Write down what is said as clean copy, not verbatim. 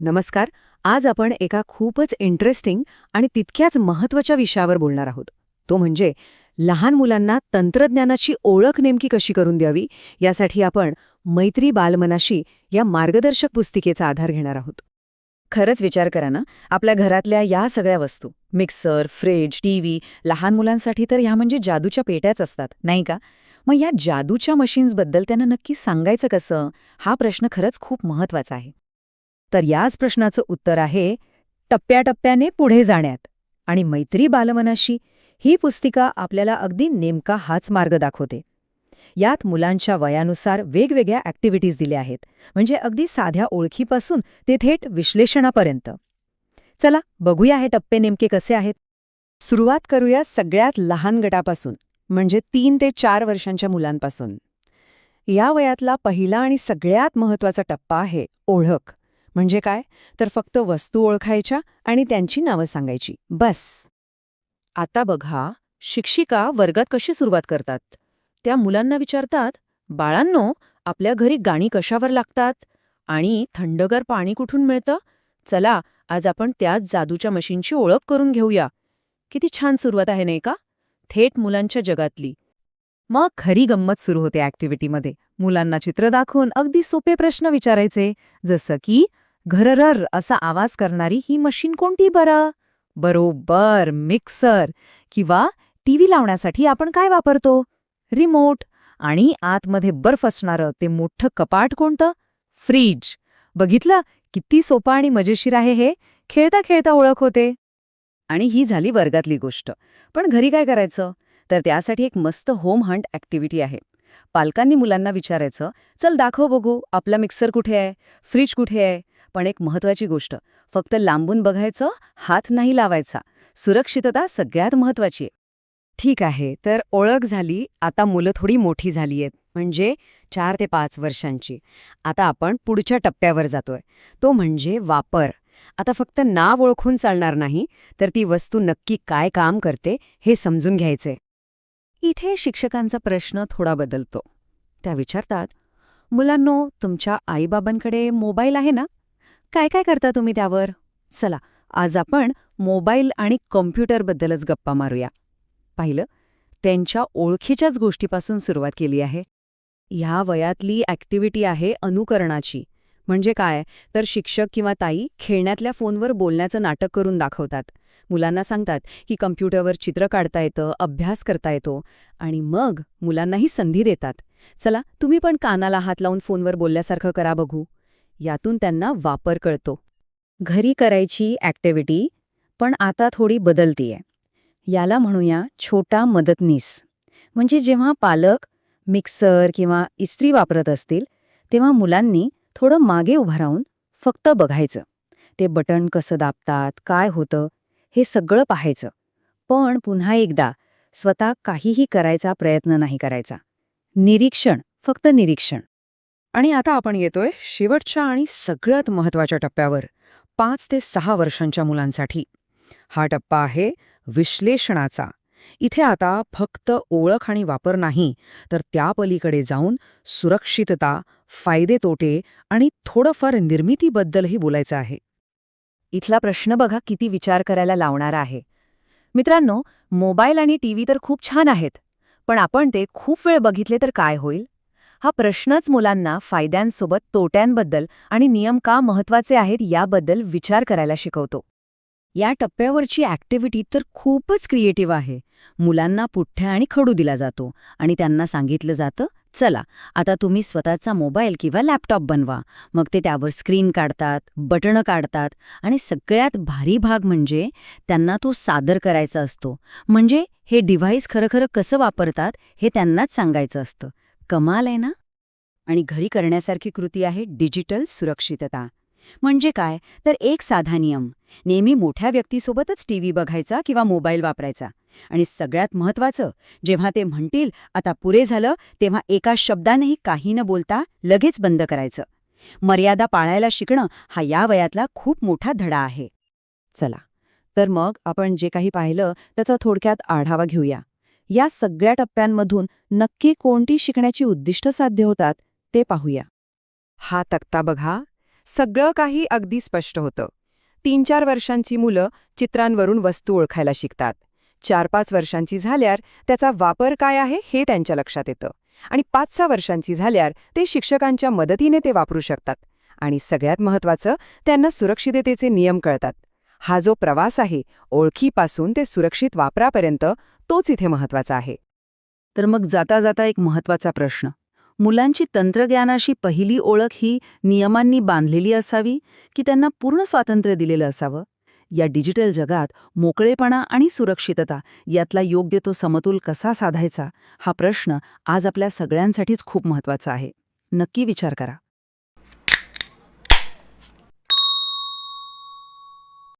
नमस्कार. आज आपण एका खूपच इंटरेस्टिंग आणि तितक्याच महत्त्वाच्या विषयावर बोलणार आहोत. तो म्हणजे लहान मुलांना तंत्रज्ञानाची ओळख नेमकी कशी करून द्यावी, यासाठी आपण मैत्री बालमनाशी या मार्गदर्शक पुस्तिकेचा आधार घेणार आहोत. खरंच विचार करा ना, आपल्या घरातल्या या सगळ्या वस्तू, मिक्सर, फ्रिज, टीव्ही, लहान मुलांसाठी तर ह्या म्हणजे जादूच्या पेट्याच असतात, नाही का? मग या जादूच्या मशीन्सबद्दल त्यांना नक्की सांगायचं कसं, हा प्रश्न खरंच खूप महत्त्वाचा आहे. तर याच प्रश्नाचं उत्तर आहे टप्प्याटप्प्याने पुढे जाण्यात. आणि मैत्री बालमनाशी ही पुस्तिका आपल्याला अगदी नेमका हाच मार्ग दाखवते. यात मुलांच्या वयानुसार वेगवेगळ्या ॲक्टिव्हिटीज दिल्या आहेत, म्हणजे अगदी साध्या ओळखीपासून ते थेट विश्लेषणापर्यंत. चला बघूया हे टप्पे नेमके कसे आहेत. सुरुवात करूया सगळ्यात लहान गटापासून, म्हणजे 3 ते 4 वर्षांच्या मुलांपासून. या वयातला पहिला आणि सगळ्यात महत्त्वाचा टप्पा आहे ओळख. म्हणजे काय? तर फक्त वस्तू ओळखायच्या आणि त्यांची नावं सांगायची, बस. आता बघा, शिक्षिका वर्गात कशी सुरुवात करतात. त्या मुलांना विचारतात, बाळांनो, आपल्या घरी गाणी कशावर लागतात आणि थंडगार पाणी कुठून मिळतं? चला, आज आपण त्याच जादूच्या मशीनची ओळख करून घेऊया. किती छान सुरुवात आहे नाही का? थेट मुलांच्या जगातली. मग खरी गंमत सुरू होते ॲक्टिव्हिटीमध्ये. मुलांना चित्र दाखवून अगदी सोपे प्रश्न विचारायचे, जसं की घररर असा आवाज करणारी ही मशीन कोणती बरं? बरोबर, मिक्सर. किंवा टीव्ही लावण्यासाठी आपण काय वापरतो? रिमोट. आणि आतमध्ये बर्फ असणारं ते मोठं कपाट कोणतं? फ्रीज. बघितलं किती सोपं आणि मजेशीर आहे हे? खेळता खेळता ओळख होते. आणि ही झाली वर्गातली गोष्ट. पण घरी काय करायचं? तर त्यासाठी एक मस्त होम हंट ॲक्टिव्हिटी आहे. पालकांनी मुलांना विचारायचं, चल दाखव बघू, आपला मिक्सर कुठे आहे, फ्रीज कुठे आहे. पण एक महत्त्वाची गोष्ट, फक्त लांबून बघायचं, हात नाही लावायचा. सुरक्षितता सगळ्यात महत्त्वाची आहे. ठीक आहे, तर ओळख झाली. आता मुलं थोडी मोठी झाली आहेत, म्हणजे 4 ते 5 वर्षांची. आता आपण पुढच्या टप्प्यावर जातोय, तो म्हणजे वापर. आता फक्त नाव ओळखून चालणार नाही, तर ती वस्तू नक्की काय काम करते हे समजून घ्यायचे. इथे शिक्षकांचा प्रश्न थोडा बदलतो. त्या विचारतात, मुलांनो, तुमच्या आईबाबांकडे मोबाईल आहे ना? काय काय करता तुम्ही त्यावर? चला, आज आपण मोबाईल आणि कॉम्प्युटरबद्दलच गप्पा मारूया. पाहिलं, त्यांच्या ओळखीच्याच गोष्टीपासून सुरुवात केली आहे. ह्या वयातली ॲक्टिव्हिटी आहे अनुकरणाची. म्हणजे काय? तर शिक्षक किंवा ताई खेळण्यातल्या फोनवर बोलण्याचं नाटक करून दाखवतात. मुलांना सांगतात की कम्प्युटरवर चित्र काढता येतं, अभ्यास करता येतो. आणि मग मुलांनाही संधी देतात. चला, तुम्ही पण कानाला हात लावून फोनवर बोलल्यासारखं करा बघू. यातून त्यांना वापर कळतो. घरी करायची ॲक्टिव्हिटी पण आता थोडी बदलतीये. याला म्हणूया छोटा मदतनीस. म्हणजे जेव्हा पालक मिक्सर किंवा इस्त्री वापरत असतील, तेव्हा मुलांनी थोडं मागे उभं राहून फक्त बघायचं. ते बटण कसं दाबतात, काय होतं, हे सगळं पाहायचं. पण पुन्हा एकदा स्वतः काहीही करायचा प्रयत्न नाही करायचा. निरीक्षण, फक्त निरीक्षण. आणि आता आपण येतोय शेवटच्या आणि सगळ्यात महत्त्वाच्या टप्प्यावर, 5 ते 6 वर्षांच्या मुलांसाठी. हा टप्पा आहे विश्लेषणाचा. इथे आता फक्त ओळख आणि वापर नाही, तर त्या पलीकडे जाऊन सुरक्षितता, फायदे तोटे आणि थोडंफार निर्मितीबद्दलही बोलायचं आहे. इथला प्रश्न बघा किती विचार करायला लावणारा आहे. मित्रांनो, मोबाईल आणि टीव्ही तर खूप छान आहेत, पण आपण ते खूप वेळ बघितले तर काय होईल? हा प्रश्नच मुलांना फायद्यांसोबत तोट्यांबद्दल आणि नियम का महत्त्वाचे आहेत याबद्दल विचार करायला शिकवतो. या टप्प्यावरची ॲक्टिव्हिटी तर खूपच क्रिएटिव्ह आहे. मुलांना पुठ्ठ्या आणि खडू दिला जातो आणि त्यांना सांगितलं जातं, चला, आता तुम्ही स्वतःचा मोबाईल किंवा लॅपटॉप बनवा. मग ते त्यावर स्क्रीन काढतात, बटणं काढतात आणि सगळ्यात भारी भाग म्हणजे त्यांना तो सादर करायचा असतो. म्हणजे हे डिव्हाइस खरं कसं वापरतात हे त्यांनाच सांगायचं असतं. कमाल आहे ना? आणि घरी करण्यासारखी कृती आहे डिजिटल सुरक्षितता. म्हणजे काय? तर एक साधा नियम, नेहमी मोठ्या व्यक्तीसोबतच टीव्ही बघायचा किंवा मोबाईल वापरायचा. आणि सगळ्यात महत्त्वाचं, जेव्हा ते म्हणतील आता पुरे झालं, तेव्हा एका शब्दानेही काही न बोलता लगेच बंद करायचं. मर्यादा पाळायला शिकणं हा या वयातला खूप मोठा धडा आहे. चला, तर मग आपण जे काही पाहिलं त्याचा थोडक्यात आढावा घेऊया. या सगळ्या टप्प्यांमधून नक्की कोणती शिकण्याची उद्दिष्ट साध्य होतात ते पाहूया. हा तक्ता बघा. सगळं काही अगदी स्पष्ट होतं. 3-4 वर्षांची मुलं चित्रांवरून वस्तू ओळखायला शिकतात. 4-5 वर्षांची झाल्यावर त्याचा वापर काय आहे हे त्यांच्या लक्षात येतं. आणि 5-6 वर्षांची झाल्यावर ते शिक्षकांच्या मदतीने ते वापरू शकतात. आणि सगळ्यात महत्त्वाचं, त्यांना सुरक्षिततेचे नियम कळतात. हा जो प्रवास आहे, ओळखीपासून ते सुरक्षित वापरापर्यंत, तोच इथे महत्त्वाचा आहे. तर मग जाता जाता एक महत्त्वाचा प्रश्न. मुलांची तंत्रज्ञानाशी पहिली ओळख ही नियमांनी बांधलेली असावी की त्यांना पूर्ण स्वातंत्र्य दिलेलं असावं? या डिजिटल जगात मोकळेपणा आणि सुरक्षितता यातला योग्य तो समतोल कसा साधायचा, हा प्रश्न आज आपल्या सगळ्यांसाठीच खूप महत्त्वाचा आहे. नक्की विचार करा.